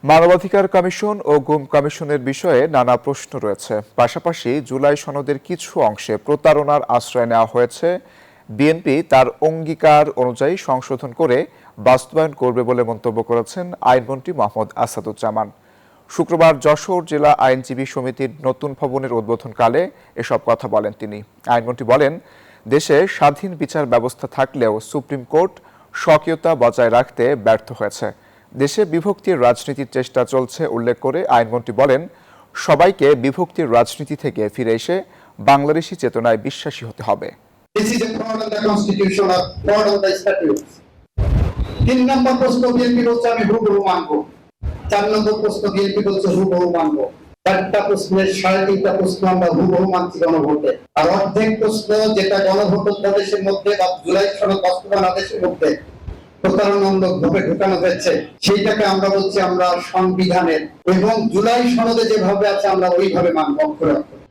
মানবাধিকার কমিশন ও গুম কমিশনের বিষয়ে নানা প্রশ্ন রয়েছে। পাশাপাশি জুলাই সনদের কিছু অংশে প্রতারণার আশ্রয় নেওয়া হয়েছে। বিএনপি তার অঙ্গীকার অনুযায়ী সংশোধন করে বাস্তবায়ন করবে বলে মন্তব্য করেছেন আইনমন্ত্রী মোহাম্মদ আসাদুজ্জামান। শুক্রবার যশোর জেলা আইনজীবী সমিতির নতুন ভবনের উদ্বোধনকালে এসব কথা বলেন তিনি। আইনমন্ত্রী বলেন, দেশে স্বাধীন বিচার ব্যবস্থা থাকলেও সুপ্রিম কোর্ট স্বকীয়তা বজায় রাখতে ব্যর্থ হয়েছে। দেশে বিভক্তির রাজনীতির চেষ্টা চলছে উল্লেখ করে আইনমন্ত্রী বলেন, সবাইকে বিভক্তির রাজনীতি থেকে ফিরে এসে বাংলাদেশি চেতনায় বিশ্বাসী হতে হবে। তিন নম্বর প্রশ্ন বিএনপি বলছে আমি হুবহু মানবো, 4 নম্বর প্রশ্ন বিএনপি বলছে হুবহু মানবো, 4টা প্রশ্নের 3.5টা প্রশ্ন আমরা হুবহু মানছি গণভোটে, আর অর্ধেক প্রশ্ন যেটা গণভোট অধ্যাদেশের মধ্যে বা জুলাই সনদ বাস্তবায়ন আদেশের মধ্যে প্রতারণামূলক ভাবে ঢুকানো হয়েছে, সেইটাকে আমরা বলছি আমরা সংবিধানের এবং জুলাই সনদে যেভাবে আছে আমরা ওইভাবে মানব অক্ষরে অক্ষরে।